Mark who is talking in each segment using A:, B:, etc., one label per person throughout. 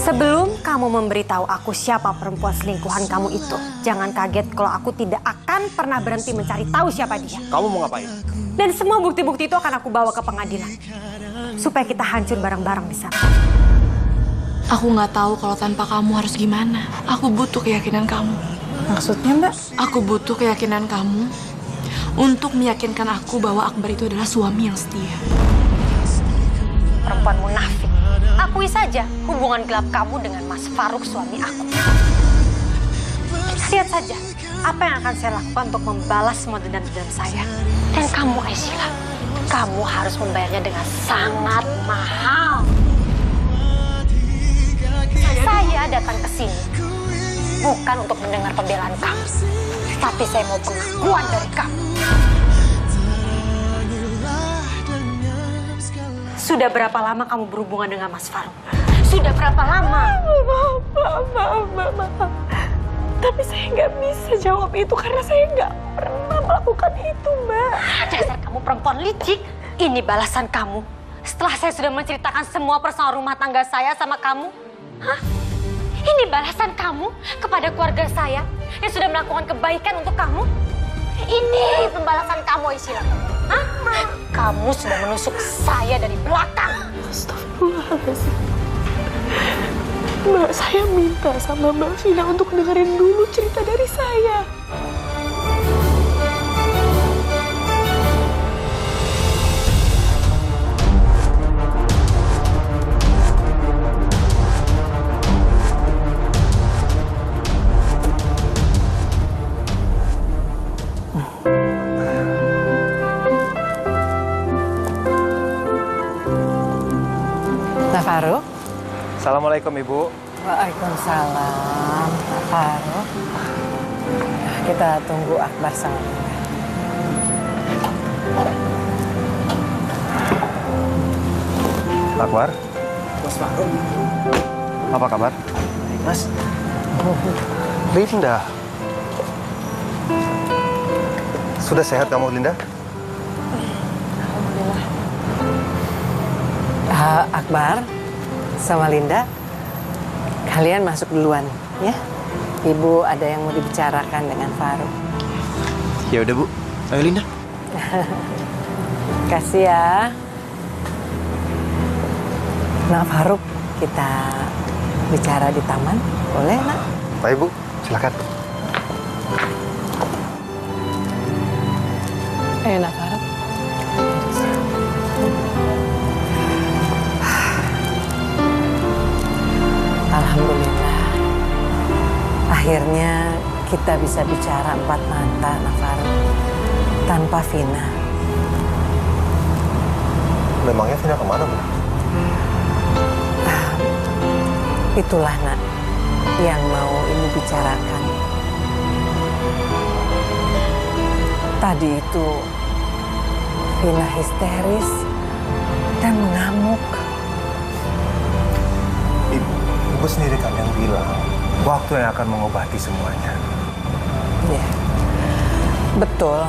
A: Sebelum kamu memberitahu aku siapa perempuan selingkuhan kamu itu, jangan kaget kalau aku tidak akan pernah berhenti mencari tahu siapa dia.
B: Kamu mau ngapain?
A: Dan semua bukti-bukti itu akan aku bawa ke pengadilan. Supaya kita hancur bareng-bareng di sana.
C: Aku nggak tahu kalau tanpa kamu harus gimana. Aku butuh keyakinan kamu.
D: Maksudnya, Mbak?
C: Aku butuh keyakinan kamu untuk meyakinkan aku bahwa Akbar itu adalah suami yang setia.
A: Perempuan munafik. Akui saja hubungan gelap kamu dengan Mas Faruk suami aku. Lihat saja apa yang akan saya lakukan untuk membalas semua dendam-dendam saya. Dan kamu, Aisyila, kamu harus membayarnya dengan sangat mahal. Saya datang ke sini bukan untuk mendengar pembelaan kamu, tapi saya mau pengakuan dari kamu. Sudah berapa lama kamu berhubungan dengan Mas Faruk? Sudah berapa lama?
D: Maaf. Tapi saya nggak bisa jawab itu karena saya nggak pernah melakukan itu, Mbak.
A: Dasar kamu perempuan licik. Ini balasan kamu setelah saya sudah menceritakan semua persoalan rumah tangga saya sama kamu. Hah? Ini balasan kamu kepada keluarga saya yang sudah melakukan kebaikan untuk kamu? Ini pembalasan kamu, Aisyila. Hah? Kamu sudah menusuk saya dari belakang.
D: Astagfirullahaladzim. Mbak, saya minta sama Mbak Vina untuk dengerin dulu cerita dari saya. Nah, Faruk.
B: Assalamualaikum, Ibu.
D: Waalaikumsalam, Pak Faruk. Kita tunggu Akbar sama Linda.
B: Akbar. Mas Faruk. Apa kabar?
E: Baik, Mas.
B: Linda. Sudah sehat kamu, Linda?
D: Alhamdulillah. Akbar sama Linda, kalian masuk duluan, ya. Ibu ada yang mau dibicarakan dengan Faruk.
E: Ya udah, Bu. Ayo, Linda.
D: Kasih ya. Nak Faruk, kita bicara di taman, boleh, Nak?
B: Baik, Bu. Silakan.
D: Ayo, Nak Faruk. Alhamdulillah. Akhirnya kita bisa bicara empat mata, Nak Faruk. Tanpa Vina.
B: Memangnya Vina kemana, Bu?
D: Itulah, Nak, yang mau Ibu bicarakan. Tadi itu Vina histeris dan mengamuk.
B: Ibu sendiri kan yang bilang waktu yang akan mengobati semuanya.
D: Ya, betul.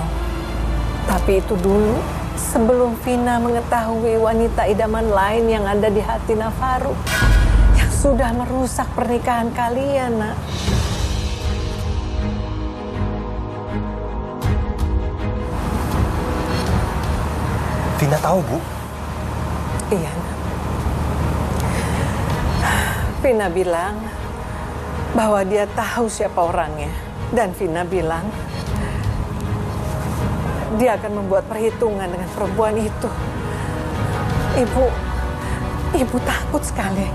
D: Tapi itu dulu sebelum Vina mengetahui wanita idaman lain yang ada di hati Nak Faruk yang sudah merusak pernikahan kalian, Nak.
B: Vina tahu, Bu?
D: Iya, Nak. Vina bilang bahwa dia tahu siapa orangnya. Dan Vina bilang dia akan membuat perhitungan dengan perempuan itu. Ibu takut sekali.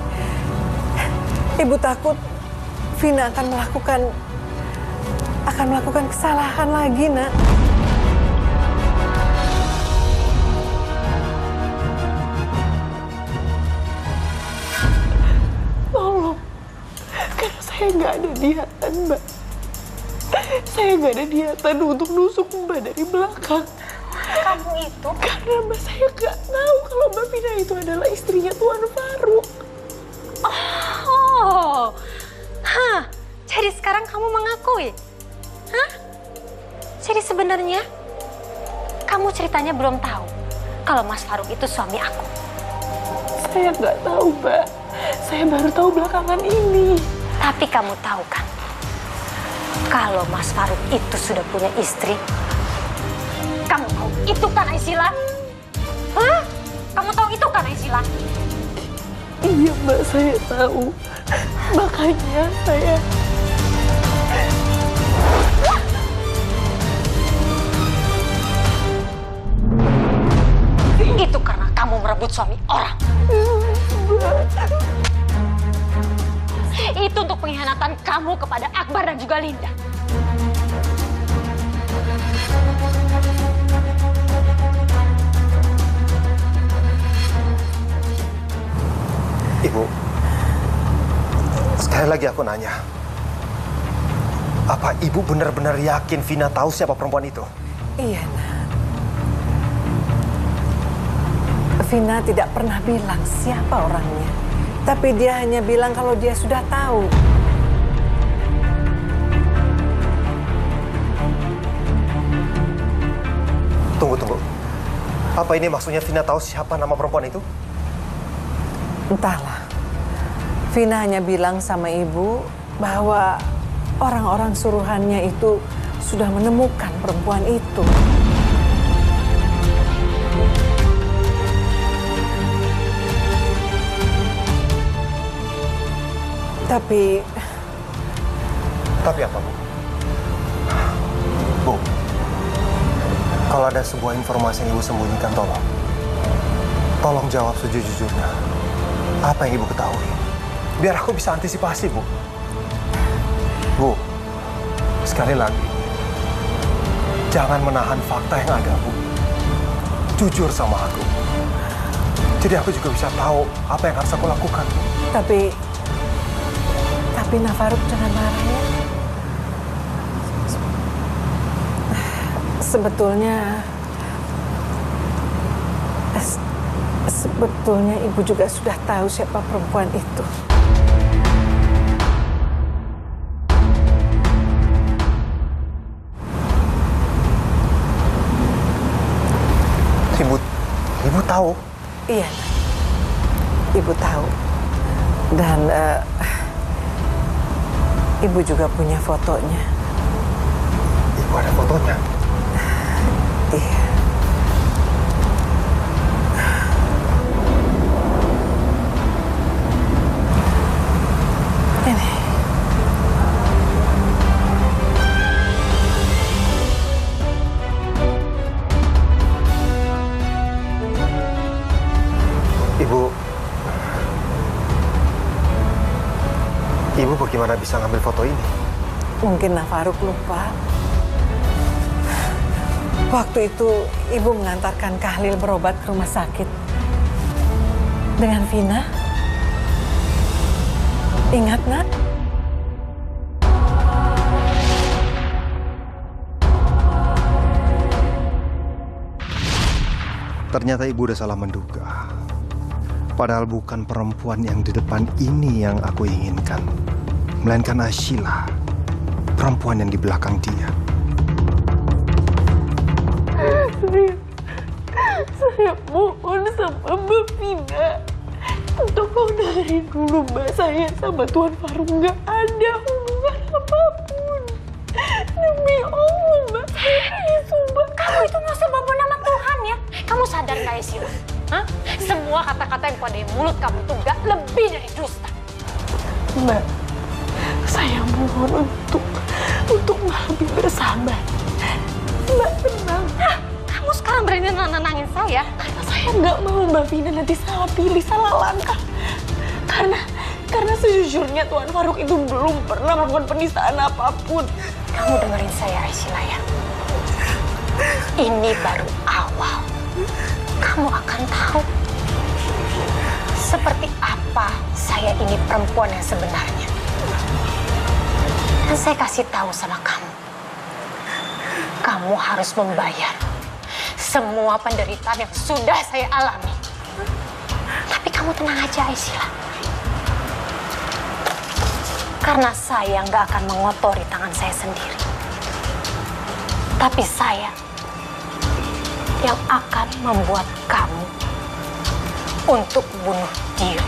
D: Ibu takut Vina akan melakukan kesalahan lagi, Nak. Tolong, karena saya nggak ada niatan, Mbak. Saya nggak ada niatan untuk nusuk Mbak dari belakang.
A: Kamu itu?
D: Karena Mbak, saya nggak tahu kalau Mbak Vina itu adalah istrinya Tuan Faruk.
A: Oh, jadi sekarang kamu mengakui? Hah? Jadi sebenarnya Kamu ceritanya belum tahu kalau Mas Faruk itu suami aku.
C: Saya nggak tahu, Mbak. Saya baru tahu belakangan ini.
A: Tapi kamu tahu kan, kalau Mas Faruk itu sudah punya istri. Kamu tahu itu kan, Aisila? Hah? Kamu tahu itu kan, Aisila?
C: Iya, Mbak, saya tahu. Makanya saya...
A: Itu karena kamu merebut suami orang. Itu untuk pengkhianatan kamu kepada Akbar dan juga Linda.
B: Ibu, sekali lagi aku nanya. Apa ibu benar-benar yakin Vina tahu siapa perempuan itu?
D: Iya, Nak. Vina tidak pernah bilang siapa orangnya. Tapi dia hanya bilang kalau dia sudah tahu.
B: Tunggu. Apa ini maksudnya Vina tahu siapa nama perempuan itu?
D: Entahlah. Vina hanya bilang sama ibu bahwa orang-orang suruhannya itu sudah menemukan perempuan itu. Tapi
B: apa, Bu? Bu, kalau ada sebuah informasi yang Ibu sembunyikan, tolong jawab sejujurnya. Apa yang Ibu ketahui? Biar aku bisa antisipasi, Bu. Bu, sekali lagi, jangan menahan fakta yang ada, Bu. Jujur sama aku. Jadi aku juga bisa tahu apa yang harus aku lakukan, Bu.
D: Tapi Nafaruk jangan marah ya. Sebetulnya ibu juga sudah tahu siapa perempuan itu.
B: Ibu tahu?
D: Iya, ibu tahu. Dan ibu juga punya fotonya.
B: Ibu ada fotonya?
D: Iya. Ini. Ibu bagaimana bisa ngambil foto ini? Mungkin Nafaruk lupa. Waktu itu ibu mengantarkan Kahlil berobat ke rumah sakit dengan Vina. Ingat, Nak?
B: Ternyata ibu udah salah menduga. Padahal bukan perempuan yang di depan ini yang aku inginkan, melainkan Aisila, perempuan yang di belakang dia.
C: Saya mohon sama Mbak Vina, tolong dengerin dulu Mbak. Saya sama Tuan Faruk nggak ada hubungan apapun. Demi Allah Mbak, saya sumpah.
A: Kamu itu nggak usah bawa nama Tuhan ya. Kamu sadar nggak, Aisila? Hah? Semua kata-kata yang keluar dari mulut kamu itu nggak lebih dari dusta.
C: Mbak, saya mohon untuk Mbak lebih bersabar. Mbak tenang.
A: Hah? Kamu sekarang berani nenangin saya?
C: Karena saya nggak mau Mbak Vina nanti salah pilih, salah langkah. Karena sejujurnya Tuan Faruk itu belum pernah melakukan penistaan apapun.
A: Kamu dengerin saya, Aisila ya. Ini baru awal. Kamu akan tahu seperti apa saya ini perempuan yang sebenarnya. Dan saya kasih tahu sama kamu. Kamu harus membayar semua penderitaan yang sudah saya alami. Tapi kamu tenang aja, Aisila. Karena saya nggak akan mengotori tangan saya sendiri. Tapi saya yang akan membuat kamu untuk bunuh diri.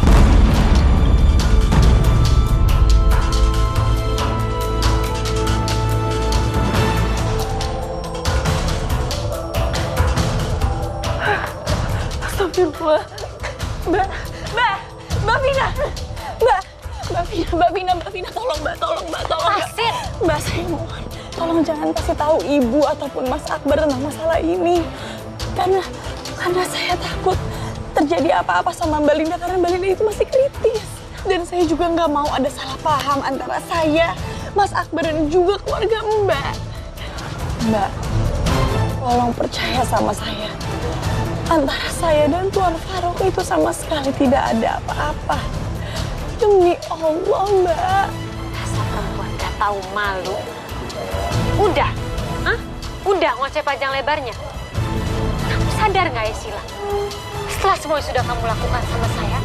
C: Astagfirullah. Mbak Vina. Mbak Vina, tolong Mbak.
A: Asin!
C: Mbak, saya mohon, tolong jangan kasih tahu Ibu ataupun Mas Akbar tentang masalah ini. Karena saya takut terjadi apa-apa sama Mbak Linda, karena Mbak Linda itu masih kritis. Dan saya juga nggak mau ada salah paham antara saya, Mas Akbar, dan juga keluarga Mbak. Mbak, tolong percaya sama saya. Antara saya dan Tuan Faruk itu sama sekali tidak ada apa-apa. Demi Allah, Mbak.
A: Dasar perempuan gak tahu malu. Udah, udah ngoceh panjang lebarnya. Kamu sadar gak ya, Sila? Setelah semua yang sudah kamu lakukan sama saya,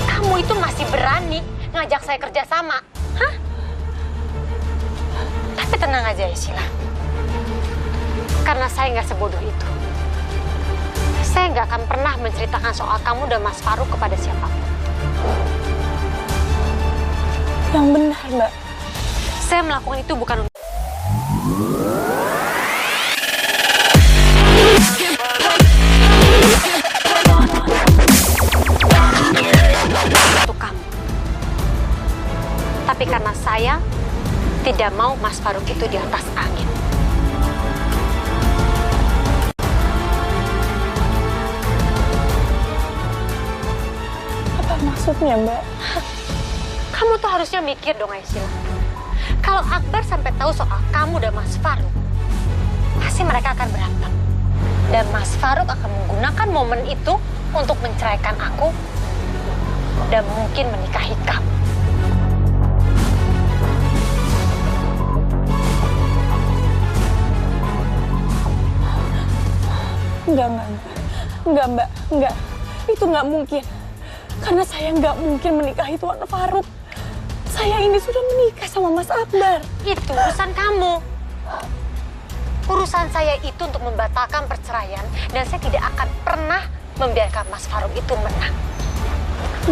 A: kamu itu masih berani ngajak saya kerja sama. Tapi tenang aja ya, Sila. Karena saya nggak sebodoh itu. Saya nggak akan pernah menceritakan soal kamu dan Mas Faruk kepada siapapun.
C: Yang benar, Mbak.
A: Saya melakukan itu bukan untuk kamu. Tapi karena saya tidak mau Mas Faruk itu di atas angin.
C: Apa maksudnya, Mbak?
A: Kamu tuh harusnya mikir dong, Aisyah. Kalau Akbar sampai tahu soal kamu dan Mas Faruk, pasti mereka akan berantem. Dan Mas Faruk akan menggunakan momen itu untuk menceraikan aku dan mungkin menikahi kamu.
C: Enggak. Itu nggak mungkin. Karena saya nggak mungkin menikahi Tuan Faruk. Saya ini sudah menikah sama Mas Akbar.
A: Itu urusan kamu. Urusan saya itu untuk membatalkan perceraian dan saya tidak akan pernah membiarkan Mas Faruk itu menang.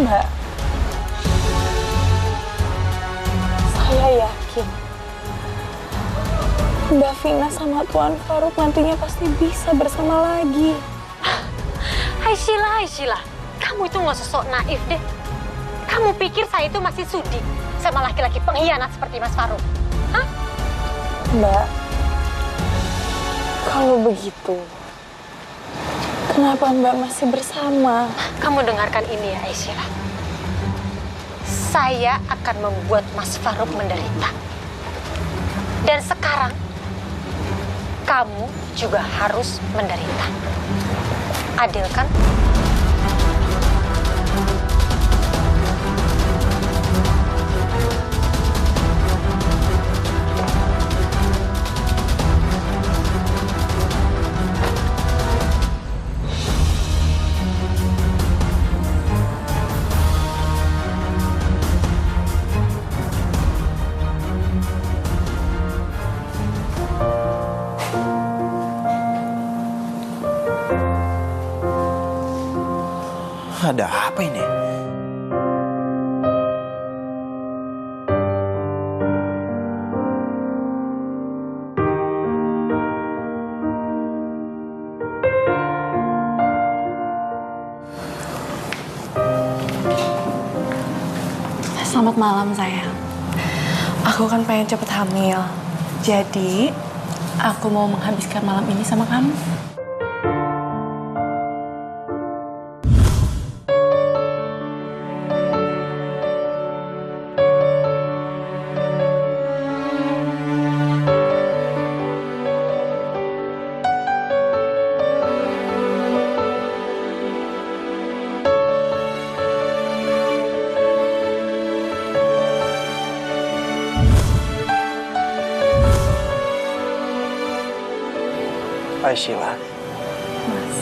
C: Mbak, saya yakin Mbak Vina sama Tuan Faruk nantinya pasti bisa bersama lagi.
A: Aisyah, kamu itu nggak sosok naif deh. Kamu pikir saya itu masih sudi sama laki-laki pengkhianat seperti Mas Faruk? Hah?
C: Mbak, kalau begitu, kenapa Mbak masih bersama?
A: Kamu dengarkan ini ya, Aisyah. Saya akan membuat Mas Faruk menderita. Dan sekarang, kamu juga harus menderita. Adil kan?
E: Ada apa ini?
C: Selamat malam, sayang. Aku kan pengen cepet hamil. Jadi, aku mau menghabiskan malam ini sama kamu.
E: Sheila.
C: Mas.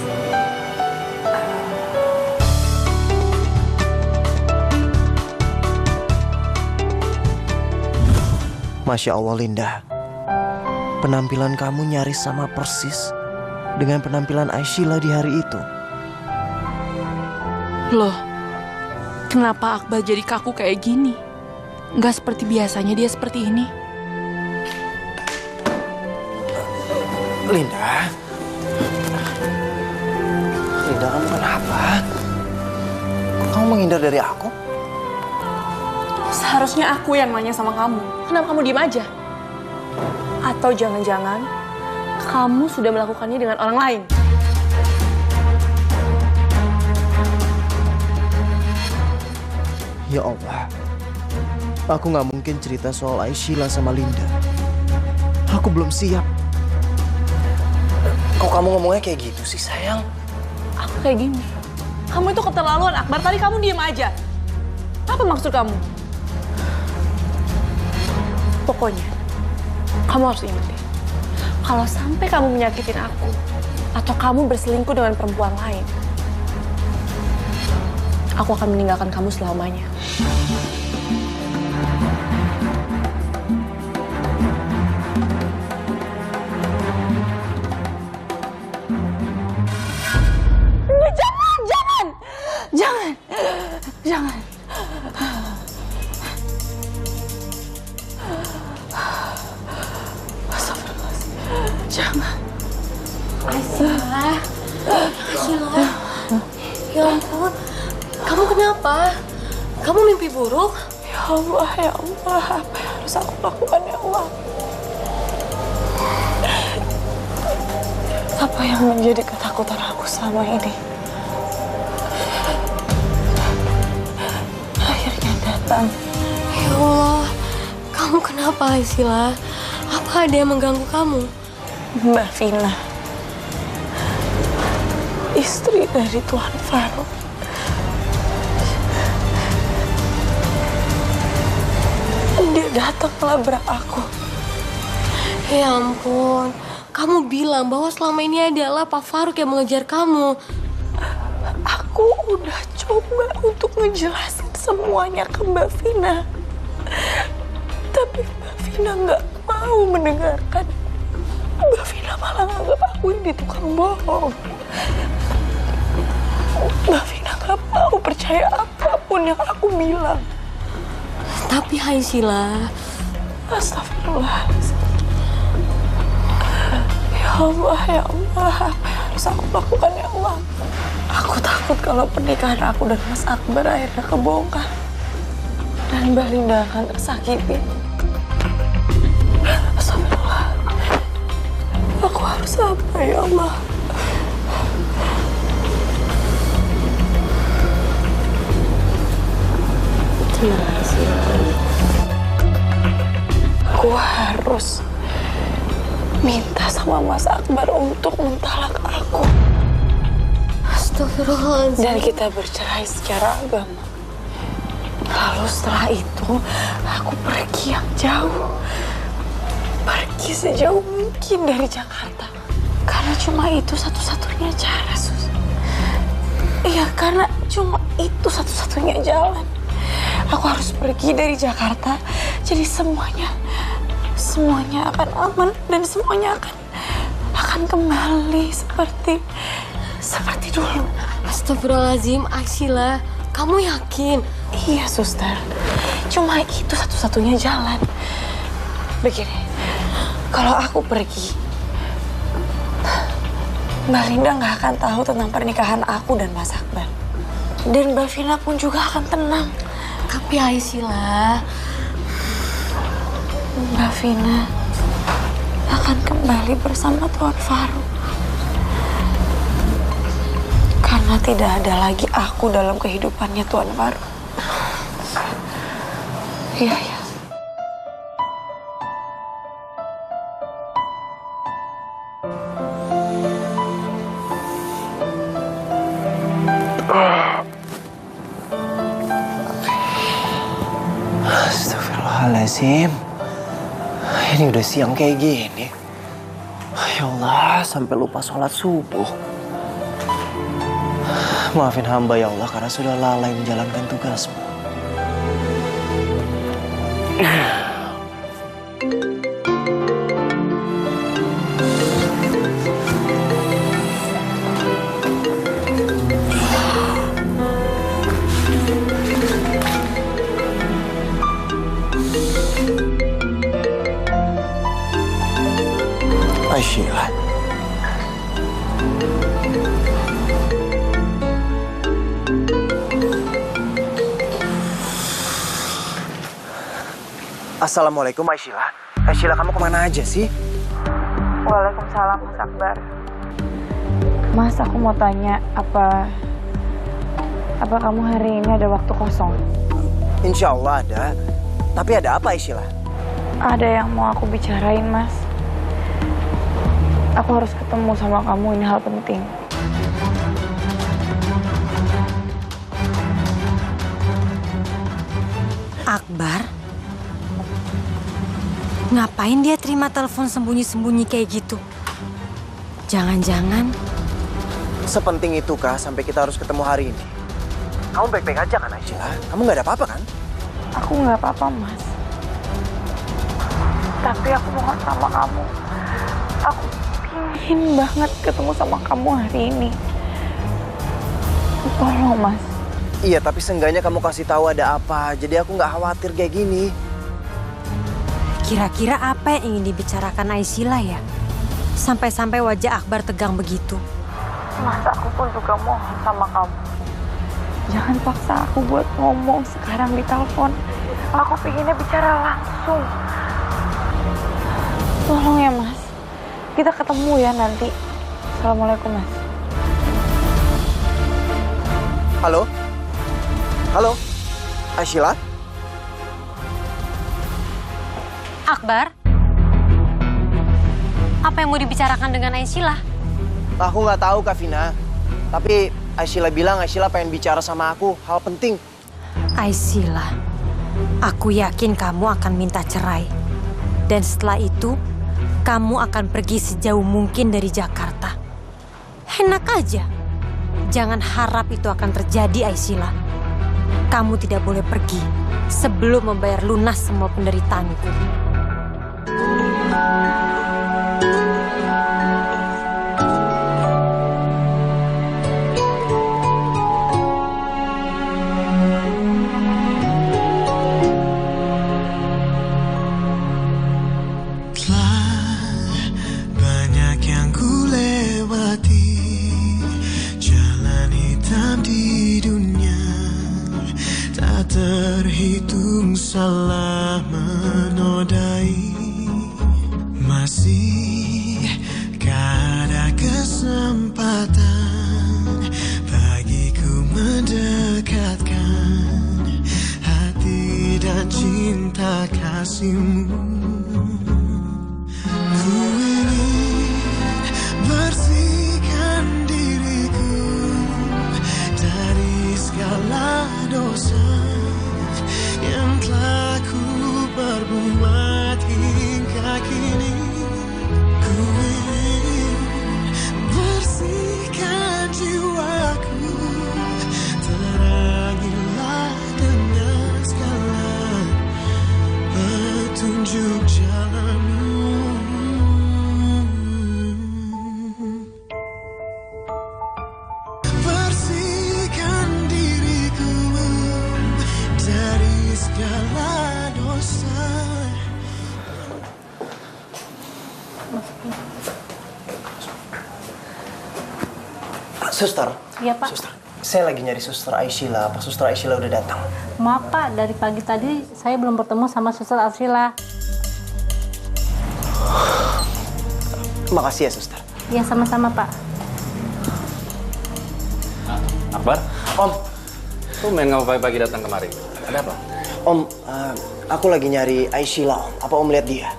E: Masya Allah, Linda. Penampilan kamu nyaris sama persis dengan penampilan Aishila di hari itu.
C: Loh, kenapa Akbar jadi kaku kayak gini? Nggak seperti biasanya dia seperti ini.
E: Linda, kamu kenapa? Kok kamu menghindar dari aku?
C: Seharusnya aku yang nanya sama kamu. Kenapa kamu diem aja? Atau jangan-jangan kamu sudah melakukannya dengan orang lain?
E: Ya Allah, aku nggak mungkin cerita soal Aishila sama Linda. Aku belum siap. Kok kamu ngomongnya kayak gitu sih, sayang?
C: Aku kayak gini. Kamu itu keterlaluan, Akbar. Tadi kamu diem aja. Apa maksud kamu? Pokoknya, kamu harus ingat ya. Kalau sampai kamu menyakitin aku, atau kamu berselingkuh dengan perempuan lain, aku akan meninggalkan kamu selamanya. Jangan. Jangan.
A: Aishila. Ya ampun. Kamu kenapa? Kamu mimpi buruk?
C: Ya Allah, apa yang harus aku lakukan ya Allah? Apa yang menjadi ketakutan aku selama ini? Akhirnya datang.
A: Ya Allah. Kamu kenapa, Aishila? Apa ada yang mengganggu kamu?
C: Mbak Vina, istri dari Tuan Faruk. Dia datang melabrak aku.
A: Ya ampun. Kamu bilang bahwa selama ini adalah Pak Faruk yang mengejar kamu.
C: Aku udah coba untuk ngejelasin semuanya ke Mbak Vina. Tapi Mbak Vina nggak mau mendengarkan. Mbak Vina malah nganggap aku ini tukang bohong. Mbak Vina nggak mau percaya apapun yang aku bilang.
A: Tapi Aishila,
C: Astagfirullah. Ya Allah, apa yang harus aku lakukan ya Allah? Aku takut kalau pernikahan aku dan Mas Akbar akhirnya kebongkar. Dan Mbak Linda akan tersakiti. Astagfirullah. Aku harus apa ya Allah?
A: terima kasih.
C: Aku harus minta sama Mas Akbar untuk mentalak aku.
A: Astagfirullahaladzim.
C: Dan kita bercerai secara agama. Lalu setelah itu, aku pergi yang jauh. Pergi sejauh mungkin dari Jakarta. Karena cuma itu satu-satunya cara, Sus. Iya, karena cuma itu satu-satunya jalan. Aku harus pergi dari Jakarta. Jadi semuanya akan aman dan semuanya akan kembali seperti dulu.
A: Astagfirullahaladzim, Aishila. Kamu yakin?
C: Iya, Suster. Cuma itu satu-satunya jalan. Begini, kalau aku pergi, Mbak Linda nggak akan tahu tentang pernikahan aku dan Mas Akbar. Dan Mbak Vina pun juga akan tenang.
A: Tapi Aishila,
C: Mbak Vina akan kembali bersama Tuan Faruk. Karena tidak ada lagi aku dalam kehidupannya Tuan Faruk. Iya, ya.
E: Astagfirullahaladzim. Ini udah siang kayak gini. Ya Allah, sampai lupa sholat subuh. Maafin hamba ya Allah karena sudah lalai menjalankan tugasmu. Assalamualaikum Aisyila. Aisyila, kamu kemana aja sih?
C: Waalaikumsalam Mas Akbar. Mas, aku mau tanya, apa kamu hari ini ada waktu kosong?
E: Insya Allah ada. Tapi ada apa Aisyila?
C: Ada yang mau aku bicarain, Mas. Aku harus ketemu sama kamu, ini hal penting.
A: Akbar? Ngapain dia terima telepon sembunyi-sembunyi kayak gitu? Jangan-jangan...
E: Sepenting itukah sampai kita harus ketemu hari ini? Kamu baik-baik aja kan Aisyila? Kamu nggak ada apa-apa kan?
C: Aku nggak apa-apa, Mas. Tapi aku mohon sama kamu. Aku ingin banget ketemu sama kamu hari ini. Tolong, Mas.
E: Iya, tapi seenggaknya kamu kasih tahu ada apa. Jadi aku nggak khawatir kayak gini.
A: Kira-kira apa yang ingin dibicarakan Aisyila ya? Sampai-sampai wajah Akbar tegang begitu.
C: Mas, aku pun juga mohon sama kamu. Jangan paksa aku buat ngomong sekarang di telepon. Aku pinginnya bicara langsung. Tolong ya, Mas. Kita ketemu ya nanti. Assalamualaikum, Mas.
E: Halo? Halo? Aisyila?
A: Akbar? Apa yang mau dibicarakan dengan Aisyila?
E: Aku nggak tahu Kak Vina. Tapi Aisyila bilang Aisyila pengen bicara sama aku. Hal penting.
A: Aisyila, aku yakin kamu akan minta cerai. Dan setelah itu, kamu akan pergi sejauh mungkin dari Jakarta. Enak aja. Jangan harap itu akan terjadi, Aisyila. Kamu tidak boleh pergi sebelum membayar lunas semua penderitaanku.
F: Terhitung salah menodai, masih ada kesempatan bagiku mendekatkan hati dan cinta kasihmu. Ku ingin bersihkan diriku dari segala dosa yang telah ku perbuat hingga kini. Ku ingin bersihkan jiwaku, terangilah dengan segala petunjuk jalanmu. Bersihkan diriku dari segala dosa.
E: Suster.
G: Iya, Pak.
E: Suster. Saya lagi nyari Suster Aisyila. Apa Suster Aisyila udah datang?
G: Maaf, Pak. Dari pagi tadi saya belum bertemu sama Suster Aisyila.
E: Makasih ya, Suster.
G: Ya, sama-sama, Pak.
H: Akbar,
E: Om,
H: lu main ngapa pagi-pagi datang kemari? Ada apa?
E: Om, aku lagi nyari Aisyila, Om. Apa Om lihat dia?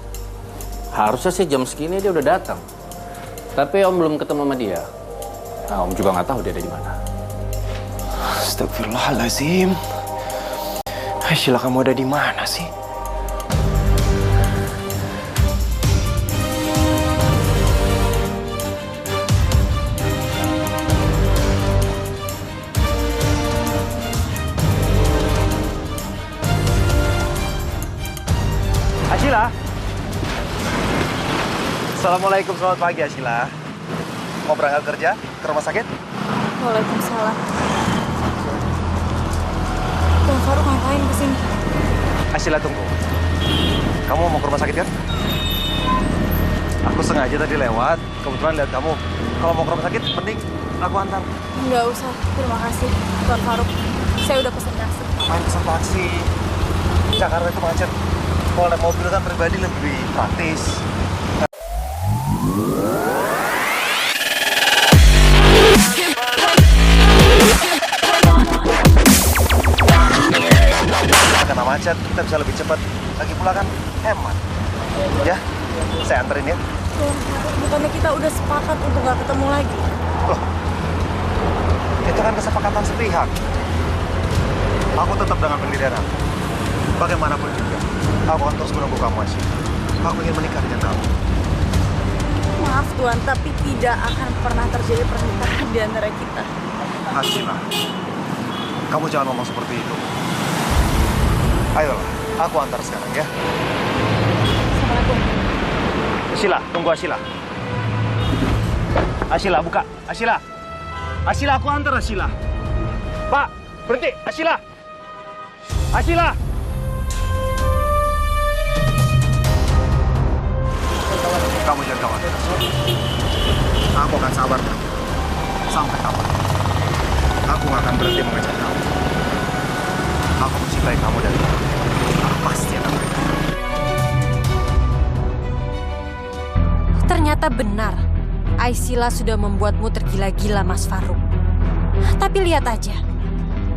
H: Harusnya sih jam segini dia udah datang. Tapi Om belum ketemu sama dia. Nah, Om juga nggak tahu dia ada di mana.
E: Astagfirullahaladzim. Aisyila, kamu ada di mana sih? Aisyila. Assalamualaikum, selamat pagi Aisyila. Mau berangkat kerja ke rumah sakit?
C: Waalaikumsalam. Tuan Faruk ngapain kesini?
B: Aisyila, tunggu. Kamu mau ke rumah sakit kan? Aku sengaja tadi lewat, kebetulan lihat kamu. Kalau mau ke rumah sakit, mending aku antar.
C: Nggak usah, terima kasih Tuan Faruk. Saya udah pesen taksi.
B: Main pesen taksi. Jakarta itu macet. Kalau naik mobil kan pribadi lebih praktis. Karena macet, kita bisa lebih cepat. Lagi pula kan hemat. Ya, saya anterin ya.
C: Bukannya kita udah sepakat untuk nggak ketemu lagi?
B: Loh, itu kan kesepakatan sepihak. Aku tetap dengan pendirian aku. Bagaimanapun juga, aku akan terus menunggu kamu, Asy. Aku ingin menikah dengan kamu.
C: Maaf Tuan, tapi tidak akan pernah terjadi pernikahan di antara kita.
B: Asyila, kamu jangan ngomong seperti itu. Ayolah, aku antar sekarang ya.
C: Assalamualaikum.
B: Asyila, tunggu Asyila. Asyila, buka. Asyila. Asyila, aku antar Asyila. Pak, berhenti. Asyila. Asyila. Kamu jangan khawatir. Aku akan sabar sampai kapan. Aku nggak akan berhenti mengejar kamu. Aku mencintai kamu dari dulu. Aku pasti akan berhenti.
A: Ternyata benar, Aisila sudah membuatmu tergila-gila, Mas Faruk. Tapi lihat aja,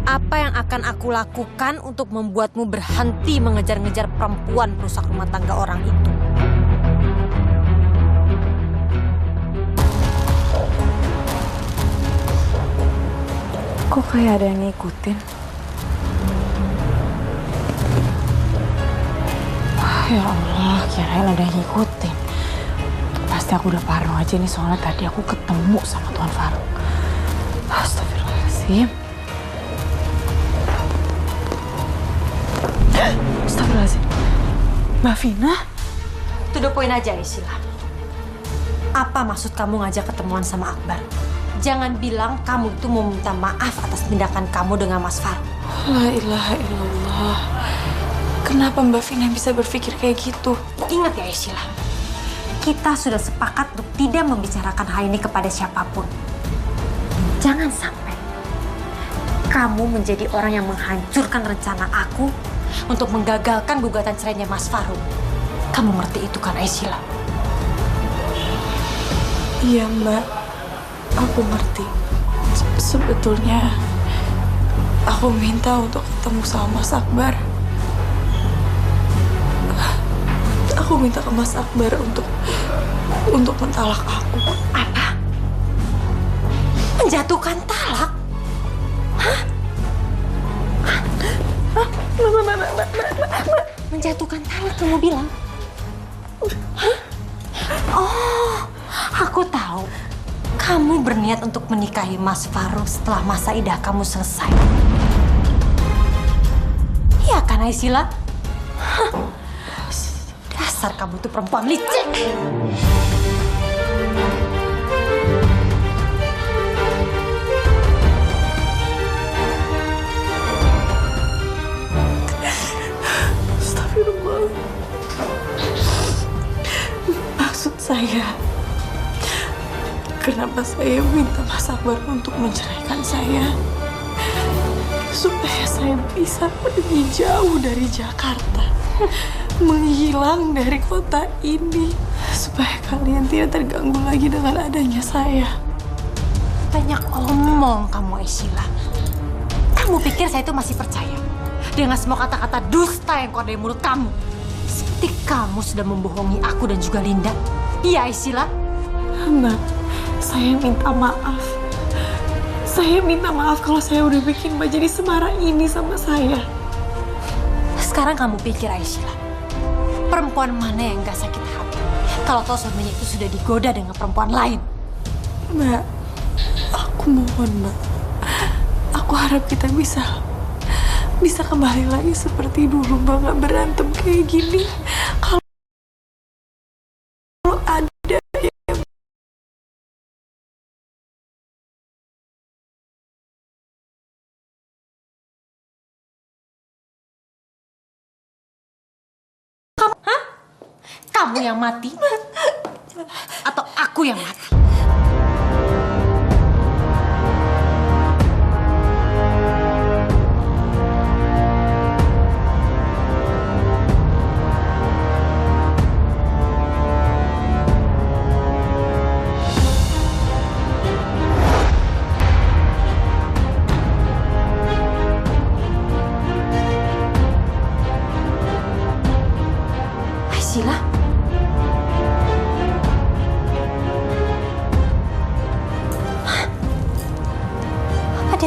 A: apa yang akan aku lakukan untuk membuatmu berhenti mengejar-ngejar perempuan perusak rumah tangga orang itu.
C: Kok kayak ada yang ngikutin? Wah, ya Allah, kirain ada yang ngikutin. Pasti aku udah parno aja nih, soalnya tadi aku ketemu sama Tuan Faruk. Astagfirullahaladzim. Astagfirullahaladzim. Mbak Vina?
A: To the point aja, Aisila. Apa maksud kamu ngajak ketemuan sama Akbar? Jangan bilang kamu itu mau minta maaf atas tindakan kamu dengan Mas Faruk.
C: La ilaha illallah. Kenapa Mbak Vina bisa berpikir kayak gitu?
A: Ingat ya, Aisila. Kita sudah sepakat untuk tidak membicarakan hal ini kepada siapapun. Jangan sampai kamu menjadi orang yang menghancurkan rencana aku untuk menggagalkan gugatan cerainya Mas Faruk. Kamu ngerti itu kan, Aisila?
C: Iya, Mbak. Aku ngerti. Sebetulnya aku minta untuk ketemu sama Mas Akbar. Aku minta ke Mas Akbar untuk mentalak aku.
A: Apa? Menjatuhkan talak? Hah? Menjatuhkan talak kamu bilang? Hah? Oh, aku tahu. Kamu berniat untuk menikahi Mas Faruk setelah masa idah kamu selesai. Iya kan, Aisila? Hah? Dasar kamu tuh perempuan licik.
C: Astagfirullah. Maksud saya, kenapa saya minta Mas Akbar untuk menceraikan saya? Supaya saya bisa pergi jauh dari Jakarta. Menghilang dari kota ini. Supaya kalian tidak terganggu lagi dengan adanya saya.
A: Banyak omong kamu, Aisila. Kamu pikir saya itu masih percaya dengan semua kata-kata dusta yang keluar dari mulut kamu? Seperti kamu sudah membohongi aku dan juga Linda. Iya, Aisila?
C: Mbak, saya minta maaf. Saya minta maaf kalau saya udah bikin Mbak jadi semarah ini sama saya.
A: Sekarang kamu pikir, Aisila, perempuan mana yang gak sakit hati kalau tahu suaminya itu sudah digoda dengan perempuan lain?
C: Mbak, aku mohon, Mbak. Aku harap kita bisa kembali lagi seperti dulu, Mbak. Gak berantem kayak gini. Kalau ada yang...
A: Kamu yang mati? Atau aku yang mati?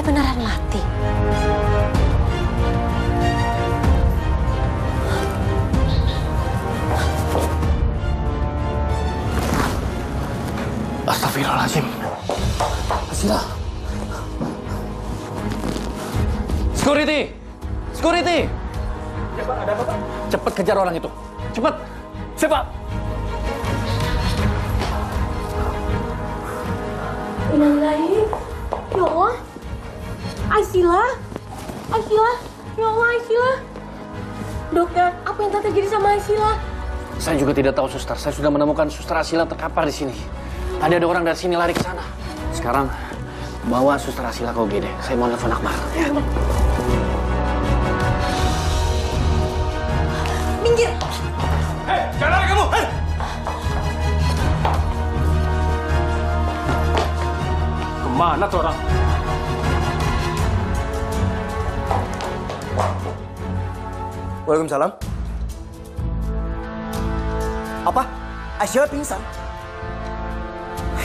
A: dia beneran mati.
H: Astagfirullahaladzim. Sila. Security! Security! Ya Pak, ada apa Pak? Cepat kejar orang itu. Cepat! Siapa?
C: Innalillahi. Ya Allah. Arsila. Arsila. Ya Allah, Arsila. Dokter, apa yang telah terjadi sama Arsila?
H: Saya juga tidak tahu, Suster. Saya sudah menemukan Suster Arsila terkapar di sini. Tadi ada orang dari sini lari ke sana. Sekarang bawa Suster Arsila ke UGD. Saya mau telepon Akbar. Ya.
C: Minggir.
H: Hei, jangan lari kamu! Hei! Kemana tuh orang?
E: Waalaikumsalam. Apa? Aisyah pingsan?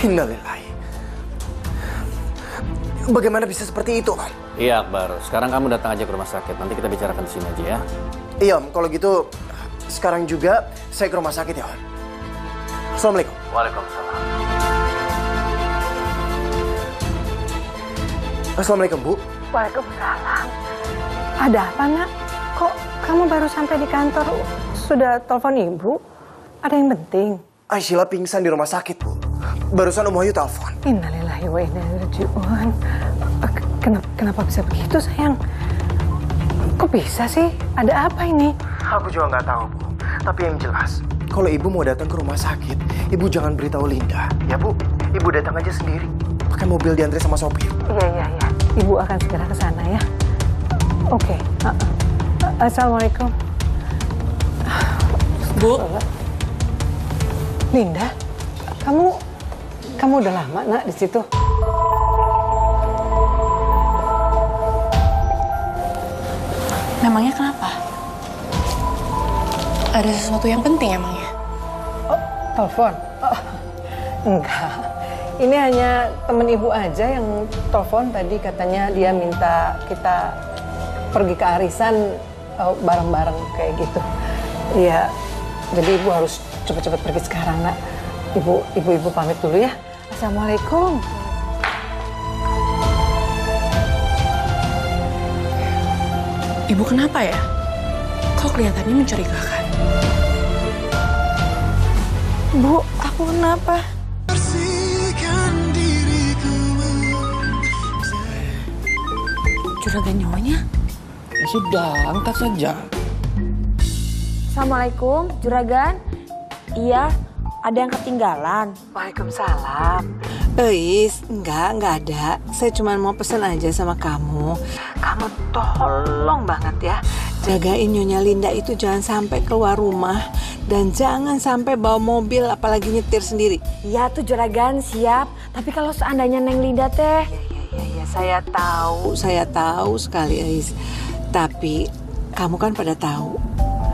E: Innalillahi. Bagaimana bisa seperti itu, Om?
H: Iya, Akbar. Sekarang kamu datang aja ke rumah sakit. Nanti kita bicarakan di sini aja ya.
E: Iya, Om. Kalau gitu, sekarang juga saya ke rumah sakit ya, Om. Assalamualaikum.
H: Waalaikumsalam.
E: Assalamualaikum, Bu.
D: Waalaikumsalam. Ada apa, Nak? Kok kamu baru sampai di kantor sudah telepon Ibu? Ada yang penting?
E: Aisyah pingsan di rumah sakit, Bu. Barusan Om Wahyu telepon.
D: Innalillahi wa inna ilaihi raji'un. Kenapa bisa begitu, sayang? Kok bisa sih? Ada apa ini?
E: Aku juga nggak tahu, Bu. Tapi yang jelas, kalau Ibu mau datang ke rumah sakit, Ibu jangan beritahu Linda. Ya, Bu. Ibu datang aja sendiri. Pakai mobil diantre sama sopir.
D: Iya. Ibu akan segera ke sana ya. Oke. Assalamualaikum.
C: Bu.
D: Linda, kamu udah lama, Nak, di situ?
C: Memangnya kenapa? Ada sesuatu yang penting emangnya?
D: Oh, telepon? Oh, enggak. Ini hanya temen Ibu aja yang telepon tadi, katanya dia minta kita pergi ke arisan bareng-bareng kayak gitu. Iya, jadi Ibu harus cepet-cepet pergi sekarang, Nak. Ibu pamit dulu ya. Assalamualaikum.
C: Ibu kenapa ya? Kok kelihatannya mencurigakan? Bu, aku kenapa?
F: Bersihkan diriku.
C: Juragan nyawanya?
E: Ya sudah, angkat saja.
I: Assalamualaikum, Juragan. Iya, ada yang ketinggalan.
D: Waalaikumsalam. Enggak ada. Saya cuma mau pesan aja sama kamu. Kamu tolong banget ya. Jagain Nyonya Linda itu jangan sampai keluar rumah. Dan jangan sampai bawa mobil apalagi nyetir sendiri.
I: Iya tuh Juragan, siap. Tapi kalau seandainya Neng Linda teh.
D: Ya, saya tahu sekali, Ais. Tapi kamu kan pada tahu.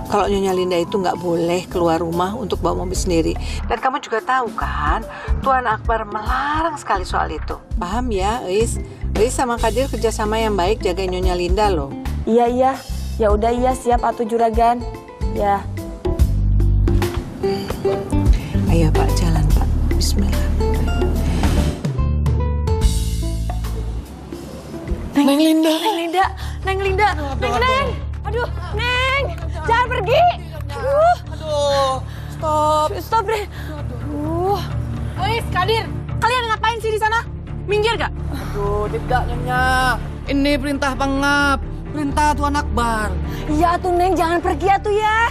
D: Kalau Nyonya Linda itu nggak boleh keluar rumah untuk bawa mobil sendiri. Dan kamu juga tahu kan, Tuan Akbar melarang sekali soal itu. Paham ya, Ais? Ais sama Kadir kerjasama yang baik jagain Nyonya Linda loh.
I: Iya. Ya udah iya siap atuh Juragan. Ya.
D: Ayo Pak, jalan Pak. Bismillah.
C: Neng Linda.
I: Neng. Aduh, Neng. Jangan pergi. Aduh. Stop deh. Aduh.
C: Ais, Kadir, kalian ngapain sih di sana? Minggir gak?
E: Aduh, tidak, Nyonya. Ini perintah pengap. Perintah Tuan Akbar.
I: Iya tuh Neng, jangan pergi atuh ya.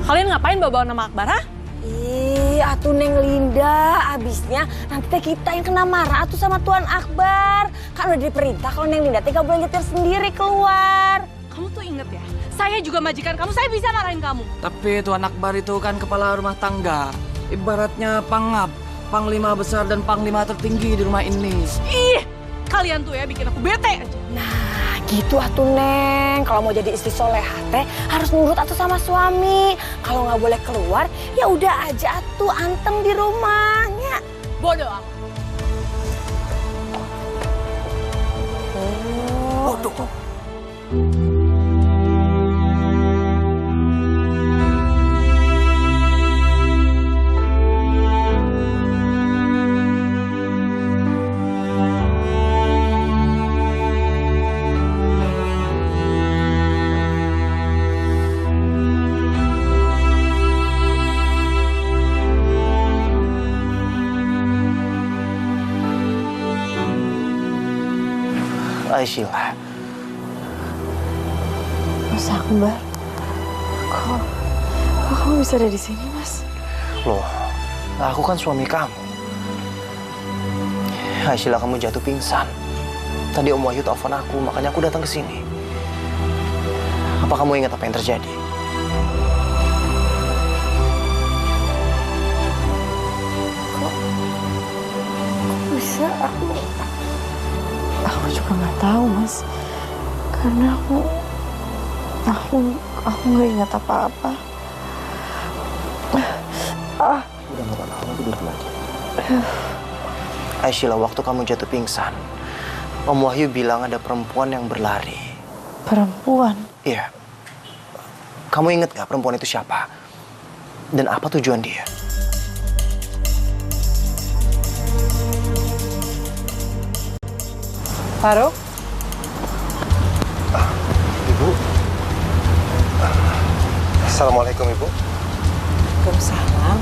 C: Kalian ngapain bawa nama Akbar, ha?
I: Ih, atuh Neng Linda, abisnya nanti teh kita yang kena marah atuh sama Tuan Akbar. Kan udah diperintah kalau Neng Linda teh gak boleh nyetir sendiri keluar.
C: Kamu tuh inget ya, saya juga majikan kamu, saya bisa marahin kamu.
J: Tapi Tuan Akbar itu kan kepala rumah tangga. Ibaratnya pangap, panglima besar dan panglima tertinggi di rumah ini.
C: Ih, Kalian tuh ya bikin aku bete aja.
I: Nah, gitu atuh Neng. Kalau mau jadi istri solehah teh harus nurut atuh sama suami. Kalau nggak boleh keluar, ya udah aja atuh anteng di rumahnya.
C: Bodoh amat.
I: Bodoh.
E: Aisyah.
C: Mas Akbar, kok kamu bisa ada di sini, Mas?
E: Loh, aku kan suami kamu. Aisyah, kamu jatuh pingsan. Tadi Om Wahyu telepon aku, makanya aku datang ke sini. Apa kamu ingat apa yang terjadi?
C: Kok bisa aku juga nggak tahu, Mas. Karena aku nggak ingat apa-apa.
E: Udah nggak apa-apa, aku duduk lagi. Aisyah, waktu kamu jatuh pingsan, Om Wahyu bilang ada perempuan yang berlari.
C: Perempuan?
E: Iya. Kamu inget gak perempuan itu siapa? Dan apa tujuan dia?
D: Faruk?
B: Ibu? Assalamualaikum, Ibu.
D: Waalaikumsalam.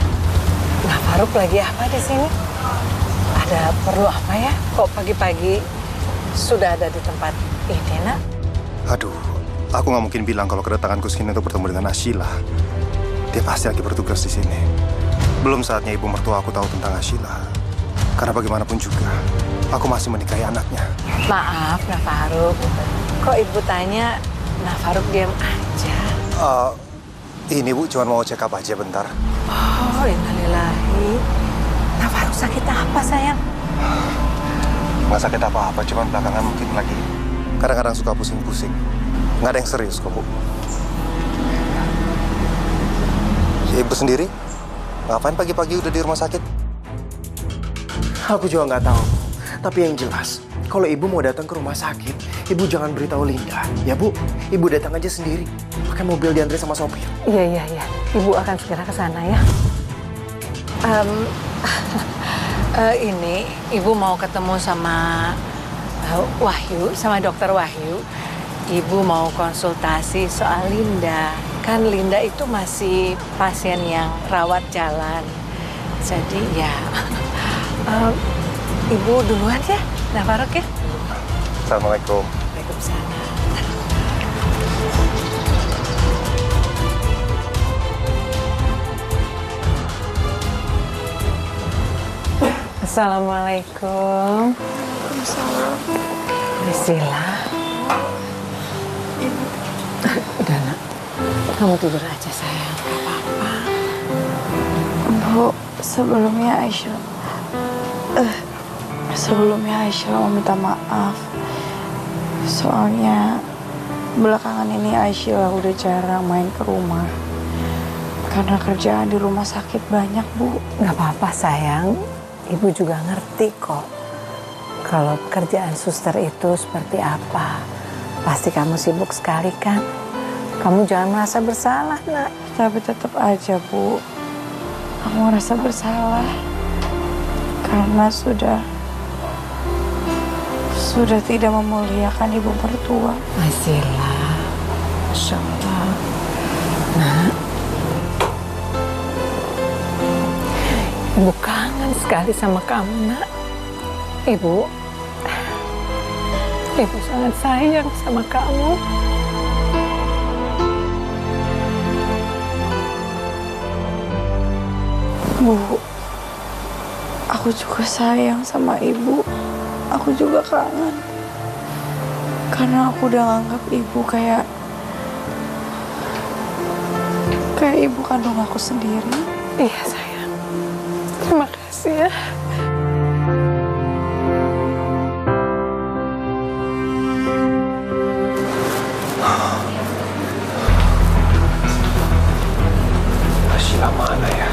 D: Nah, Faruk lagi apa di sini? Ada perlu apa ya? Kok pagi-pagi sudah ada di tempat ini, Nak?
B: Aduh, aku nggak mungkin bilang kalau kedatanganku sini untuk bertemu dengan Ashila. Dia pasti lagi bertugas di sini. Belum saatnya ibu mertua aku tahu tentang Ashila. Karena bagaimanapun juga, aku masih menikahi anaknya.
D: Maaf, Nah Faruk. Kok ibu tanya, Nah Faruk diam aja?
B: Ini Bu, cuma mau check up aja bentar.
D: Oh, innalillahi. Nah Faruk sakit apa, sayang?
B: Nggak sakit apa-apa, cuma belakangan mungkin lagi kadang-kadang suka pusing-pusing. Nggak ada yang serius kok, Bu. Ibu sendiri? Ngapain pagi-pagi udah di rumah sakit?
E: Aku juga nggak tahu. Tapi yang jelas, kalau ibu mau datang ke rumah sakit, ibu jangan beritahu Linda. Ya Bu, ibu datang aja sendiri. Pakai mobil diantar sama sopir.
D: Iya. Ibu akan segera ke sana ya. Ini ibu mau ketemu sama Wahyu, sama dokter Wahyu. Ibu mau konsultasi soal Linda. Kan Linda itu masih pasien yang rawat jalan. Jadi ya, ibu duluan ya, Nah Faruk ya.
B: Assalamualaikum.
D: Waalaikumsalam. Assalamualaikum. Bismillah. Udah Nak, kamu tidur aja sayang, gak apa-apa.
C: Bu, sebelumnya Aisyah mau minta maaf. Soalnya belakangan ini Aisyah udah jarang main ke rumah. Karena kerjaan di rumah sakit banyak, Bu.
D: Gak apa-apa sayang, ibu juga ngerti kok. Kalau pekerjaan suster itu seperti apa. Pasti kamu sibuk sekali kan? Kamu jangan merasa bersalah, Nak.
C: Tapi tetap aja, Bu. Aku merasa bersalah. Karena sudah tidak memuliakan ibu mertua.
D: Masihlah. Masya Allah. Nak. Ibu kangen sekali sama kamu, Nak. Ibu sangat sayang sama kamu.
C: Bu, aku juga sayang sama ibu. Aku juga kangen. Karena aku udah nganggap ibu kayak ibu kandung aku sendiri.
D: Iya sayang. Terima kasih ya.
B: Aisyah mana ya?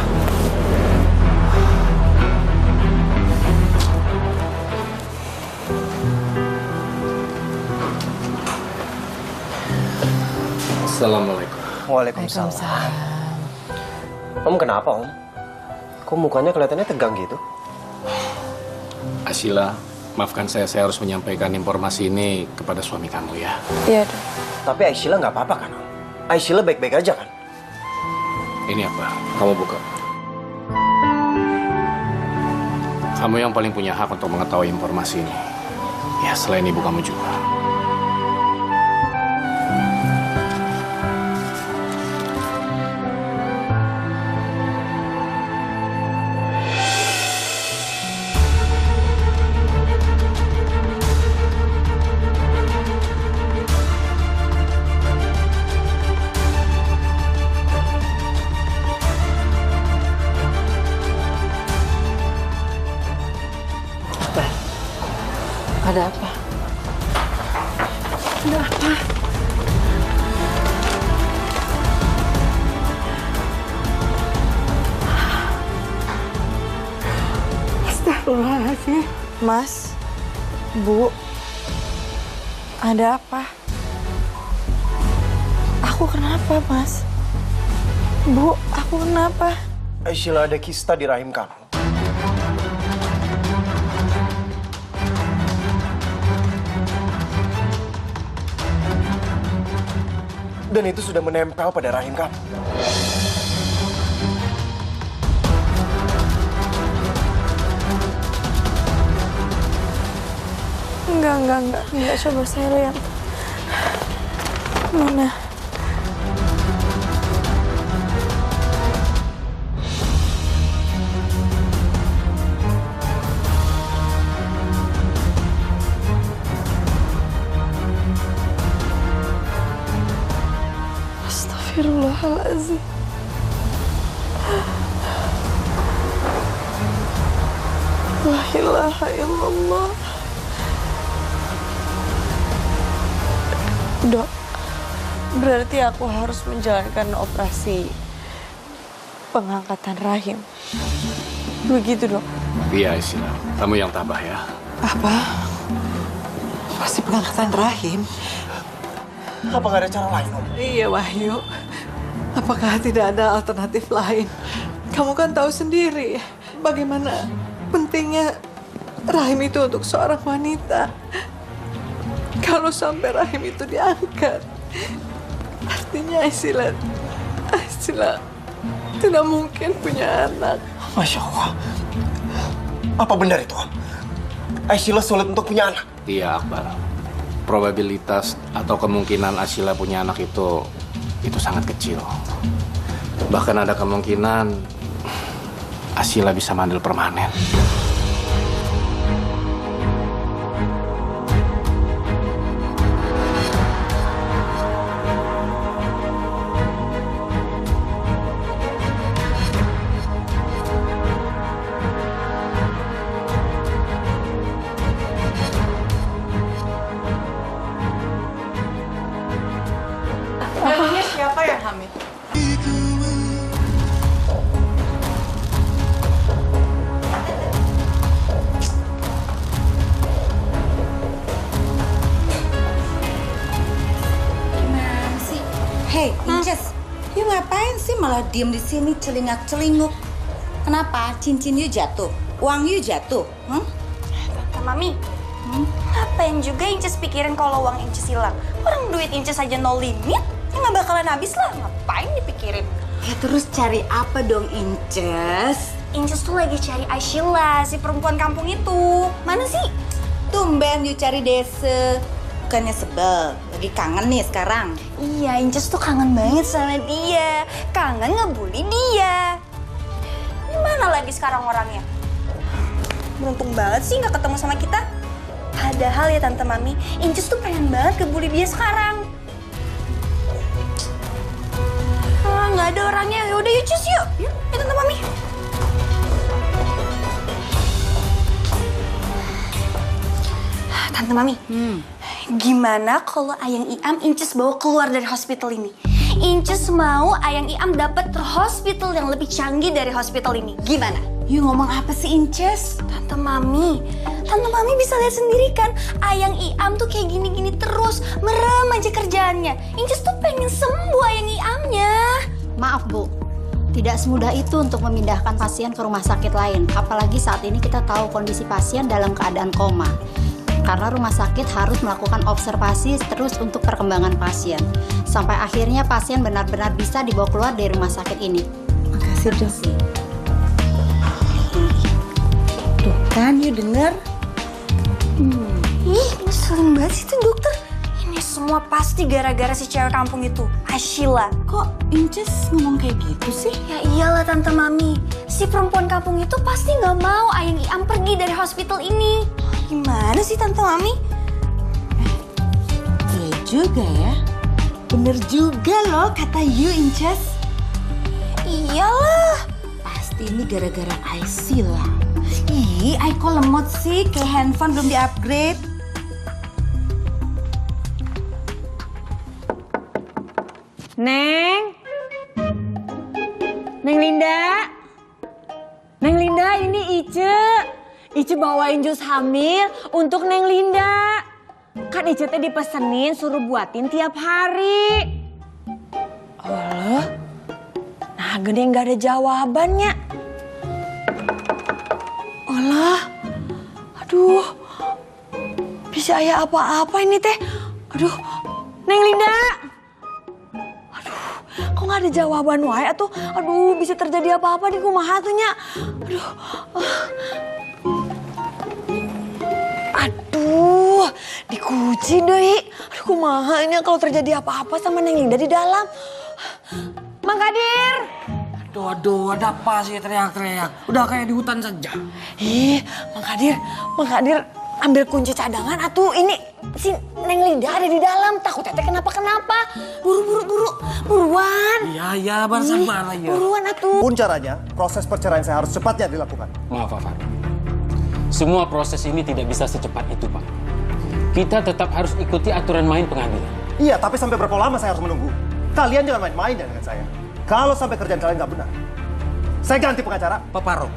H: Assalamualaikum.
B: Waalaikumsalam. Om kenapa Om? Kok mukanya kelihatannya tegang gitu?
H: Asyila, maafkan saya harus menyampaikan informasi ini kepada suami kamu ya.
I: Iya, Dok.
B: Tapi Aisyah nggak apa-apa kan Om? Aisyah baik-baik aja kan?
H: Ini apa? Kamu buka. Kamu yang paling punya hak untuk mengetahui informasi ini. Ya, selain ibu kamu juga.
D: Ada apa? Ada apa? Astagfirullahaladzim.
I: Mas, Bu, ada apa? Aku kenapa, Mas? Bu, aku kenapa?
B: Aisyah ada kista di rahim kamu. Dan itu sudah menempel pada rahim kamu.
I: Enggak, coba saya lihat. Mana? Astagfirullahaladzim. La ilaha illallah. Dok, berarti aku harus menjalankan operasi pengangkatan rahim. Begitu, Dok?
H: Iya, Aisyah. Kamu yang tabah ya.
D: Apa? Pasti pengangkatan rahim?
B: Apa nggak ada cara lain, Om?
D: Iya, Wahyu. Apakah tidak ada alternatif lain? Kamu kan tahu sendiri bagaimana pentingnya rahim itu untuk seorang wanita. Kalau sampai rahim itu diangkat, artinya Aisyah tidak mungkin punya anak.
B: Masya Allah. Apa benar itu, Om? Aisyah sulit untuk punya anak?
H: Iya, Akbar. Probabilitas atau kemungkinan Asyila punya anak itu sangat kecil. Bahkan ada kemungkinan Asyila bisa mandul permanen.
D: Namanya siapa yang hamil?
K: Gimana sih? Hei, Inces, you ngapain sih malah diem di sini celingak-celinguk? Kenapa? Cincin you jatuh? Uang you jatuh?
I: Mami, ngapain juga Inces pikirin kalau uang Inces hilang? Orang duit Inces aja no limit, ya nggak bakalan habis lah. Ngapain dipikirin?
K: Ya terus cari apa dong, Inces?
I: Inces tuh lagi cari Aisyah, si perempuan kampung itu. Mana sih?
K: Tumben you cari desa. Bukannya sebel, lagi kangen nih sekarang.
I: Iya, Inces tuh kangen banget sama dia. Kangen ngebully dia. Ini mana lagi sekarang orangnya? Beruntung banget sih nggak ketemu sama kita. Padahal ya Tante Mami, Inces tuh pengen banget ngebully dia sekarang. Nggak ada orangnya. Yaudah yuk, Cus, yuk. Yuk, Tante Mami. Tante Mami, gimana kalau Ayang Iam Inces bawa keluar dari hospital ini? Inces mau Ayang Iam dapat hospital yang lebih canggih dari hospital ini. Gimana?
K: You ngomong apa sih, Inces?
I: Tante Mami bisa lihat sendiri kan, Ayang Iam tuh kayak gini-gini terus, merem aja kerjaannya. Inces tuh pengen sembuh Ayang Iamnya.
L: Maaf Bu, tidak semudah itu untuk memindahkan pasien ke rumah sakit lain. Apalagi saat ini kita tahu kondisi pasien dalam keadaan koma. Karena rumah sakit harus melakukan observasi terus untuk perkembangan pasien. Sampai akhirnya pasien benar-benar bisa dibawa keluar dari rumah sakit ini.
K: Makasih, Dok. Tuh kan, you denger?
I: Ih, ngeselin banget sih tuh dokter. Ini semua pasti gara-gara si cewek kampung itu, Ashila.
K: Kok Inces ngomong kayak gitu sih?
I: Ya iyalah Tante Mami, si perempuan kampung itu pasti nggak mau Ayang Iam pergi dari hospital ini. Gimana sih Tante Mami?
K: Iya juga ya. Bener juga loh kata you, Inces.
I: Iyalah.
K: Pasti ini gara-gara Aisila. Ih, Ai kok lemot sih? Kayak handphone belum di-upgrade.
C: Neng Linda. Neng Linda, ini Ice. Ice bawain jus hamil untuk Neng Linda. Kan Ice teh dipesenin suruh buatin tiap hari. Allah, nah gede nggak ada jawabannya. Allah, aduh, bisa aya apa-apa ini teh. Aduh, Neng Linda. Kok nggak ada jawaban wae atuh? Aduh, bisa terjadi apa-apa di kumaha tuh nya. Aduh, dikunci deui. Aduh, kumaha nya kalau terjadi apa-apa sama Neng Linda di dalam. Mang Kadir.
J: Aduh, ada apa sih teriak-teriak? Udah kayak di hutan saja.
C: Ih, Mang Kadir, ambil kunci cadangan atuh. Ini si Neng Linda ada di dalam. Takut teteh kenapa-kenapa. Buru, buruan.
J: Iya, sabar ya.
C: Buruan atuh.
B: Pun caranya, proses perceraian saya harus cepatnya dilakukan.
M: Maaf, Pak. Semua proses ini tidak bisa secepat itu, Pak. Kita tetap harus ikuti aturan main pengadilan.
B: Iya, tapi sampai berapa lama saya harus menunggu? Kalian jangan main-main ya dengan saya. Kalau sampai kerjaan kalian nggak benar, saya ganti pengacara.
E: Pak Parok,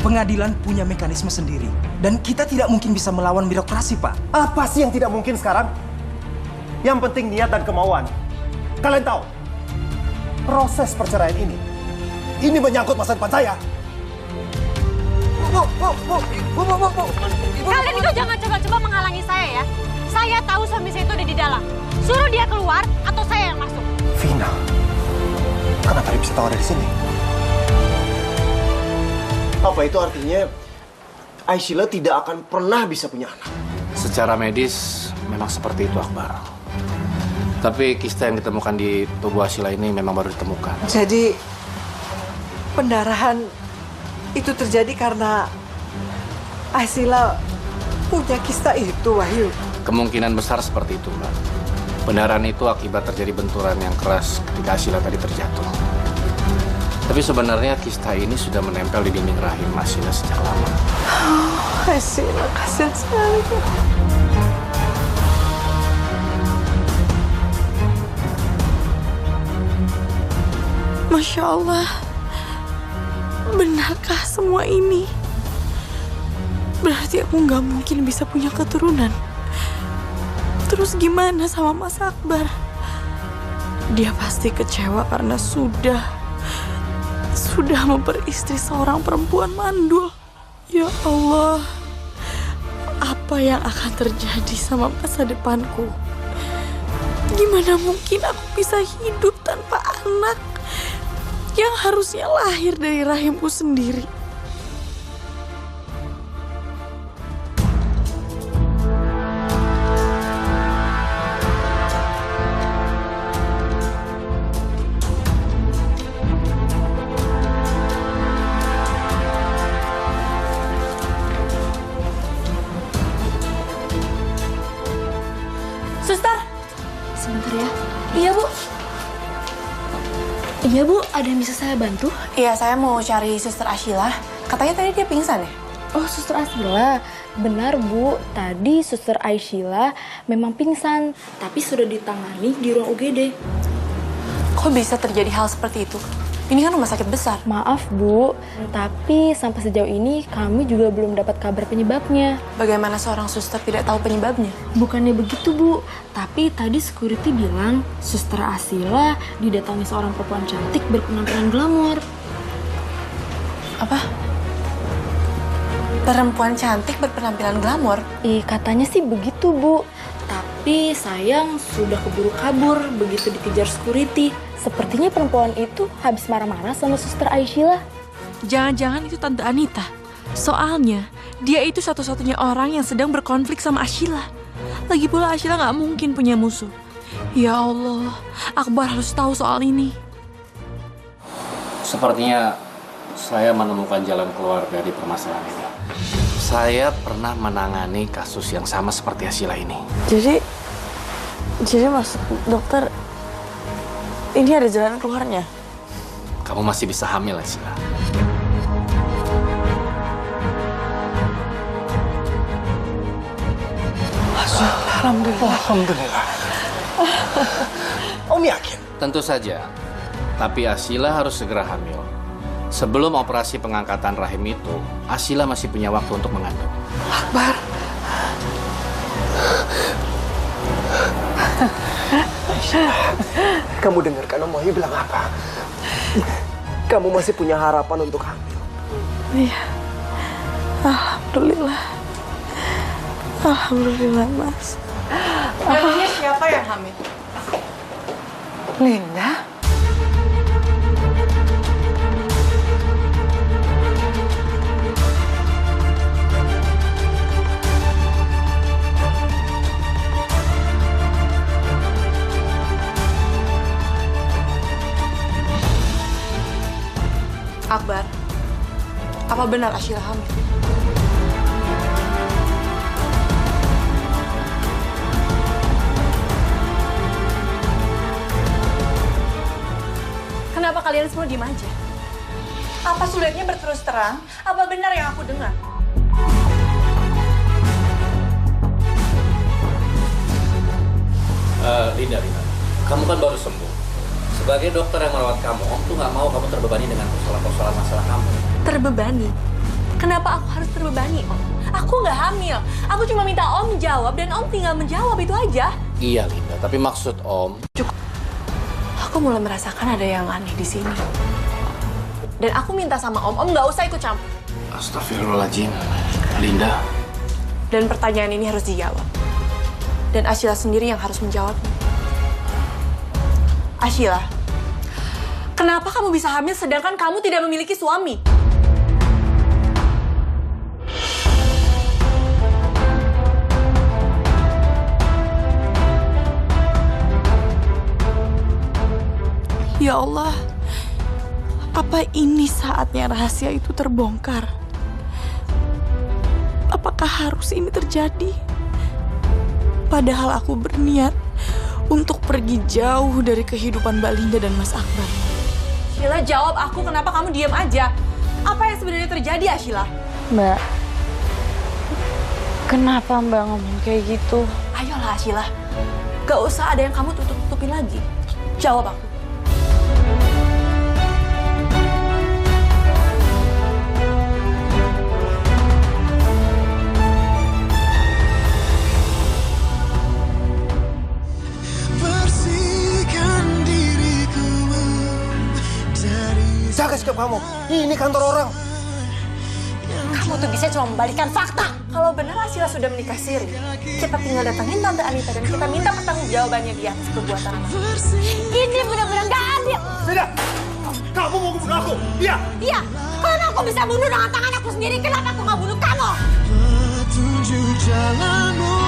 E: pengadilan punya mekanisme sendiri. Dan kita tidak mungkin bisa melawan birokrasi, Pak.
B: Apa sih yang tidak mungkin sekarang? Yang penting niat dan kemauan. Kalian tahu, proses perceraian ini menyangkut masa depan saya. Bu.
A: Kalian itu jangan coba-coba menghalangi saya ya. Saya tahu suami saya itu ada di dalam. Suruh dia keluar atau saya yang masuk.
B: Vina, kenapa dia bisa tahu ada di sini?
E: Apa itu artinya Aisila tidak akan pernah bisa punya anak?
H: Secara medis memang seperti itu, Akbar. Tapi kista yang ditemukan di tubuh Aisila ini memang baru ditemukan.
D: Jadi pendarahan itu terjadi karena Aisila punya kista itu, Wahyu.
H: Kemungkinan besar seperti itu, Mbak. Pendarahan itu akibat terjadi benturan yang keras ketika Aisila tadi terjatuh. Tapi sebenarnya kista ini sudah menempel di dinding rahim Aisila sejak lama.
D: Oh, Aisila, kasihan sekali.
C: Masya Allah, benarkah semua ini? Berarti aku nggak mungkin bisa punya keturunan. Terus gimana sama Mas Akbar? Dia pasti kecewa karena sudah memperistri seorang perempuan mandul. Ya Allah, apa yang akan terjadi sama masa depanku? Gimana mungkin aku bisa hidup tanpa anak yang harusnya lahir dari rahimku sendiri? Suster, sebentar ya. Iya, Bu. Iya, Bu, ada yang bisa saya bantu?
N: Iya, saya mau cari Suster Ashila. Katanya tadi dia pingsan ya?
O: Oh, Suster Ashila. Benar, Bu. Tadi Suster Ashila memang pingsan, tapi sudah ditangani di ruang UGD.
N: Kok bisa terjadi hal seperti itu? Ini kan rumah sakit besar.
O: Maaf Bu, tapi sampai sejauh ini kami juga belum dapat kabar penyebabnya.
N: Bagaimana seorang suster tidak tahu penyebabnya?
O: Bukannya begitu Bu, tapi tadi security bilang Suster Asila didatangi seorang perempuan cantik berpenampilan glamor.
N: Apa? Perempuan cantik berpenampilan glamor?
O: Katanya sih begitu Bu, tapi sayang sudah keburu kabur begitu dikejar security. Sepertinya perempuan itu habis marah-marah sama Suster Aisyila.
C: Jangan-jangan itu Tante Anita. Soalnya, dia itu satu-satunya orang yang sedang berkonflik sama Ashila. Lagi pula Ashila nggak mungkin punya musuh. Ya Allah, Akbar harus tahu soal ini.
H: Sepertinya saya menemukan jalan keluar dari permasalahan ini. Saya pernah menangani kasus yang sama seperti Ashila ini.
C: Jadi maksud dokter, ini ada jalan keluarnya?
H: Kamu masih bisa hamil, Ashila.
E: Alhamdulillah. Alhamdulillah. Om yakin?
H: Tentu saja. Tapi Ashila harus segera hamil. Sebelum operasi pengangkatan rahim itu, Ashila masih punya waktu untuk mengandung.
E: Akbar. Kamu dengarkan Om Wahyu bilang apa? Kamu masih punya harapan untuk hamil.
C: Iya. Alhamdulillah. Alhamdulillah, Mas.
N: Memangnya siapa yang hamil?
D: Linda?
N: Akbar, apa benar Ashila hamil? Kenapa kalian semua diem aja? Apa sulitnya berterus terang? Apa benar yang aku dengar?
H: Linda, kamu kan baru sembuh. Sebagai dokter yang merawat kamu, Om tuh nggak mau kamu terbebani dengan persoalan-persoalan masalah kamu.
N: Terbebani? Kenapa aku harus terbebani, Om? Aku nggak hamil. Aku cuma minta Om jawab dan Om tinggal menjawab, itu aja.
H: Iya, Linda. Tapi maksud Om...
N: Cukup. Aku mulai merasakan ada yang aneh di sini. Dan aku minta sama Om nggak usah ikut campur.
H: Astagfirullahaladzim, Linda.
N: Dan pertanyaan ini harus dijawab. Dan Ashila sendiri yang harus menjawabnya. Ashila, kenapa kamu bisa hamil sedangkan kamu tidak memiliki suami?
C: Ya Allah, apa ini saatnya rahasia itu terbongkar? Apakah harus ini terjadi? Padahal aku berniat untuk pergi jauh dari kehidupan Mbak Linda dan Mas Akbar.
N: Ashila, jawab aku, kenapa kamu diam aja? Apa yang sebenarnya terjadi, Ashila?
O: Mbak, kenapa Mbak ngomong kayak gitu?
N: Ayolah, Ashila. Gak usah ada yang kamu tutup-tutupin lagi. Jawab aku.
B: Jaga sikap kamu. Ini kantor orang.
A: Kamu tuh bisa cuma membalikan fakta.
N: Kalau benar Ashila sudah menikah siri, kita tinggal datangin Tante Anita dan kita minta pertanggungjawabannya dia atas perbuatan anak.
A: Ini benar-benar gak adil.
B: Tidak. Kamu mau bunuh aku? Iya.
A: Iya. Kalau aku bisa bunuh dengan tangan aku sendiri, kenapa aku gak bunuh kamu?
F: Petunjuk jalanmu.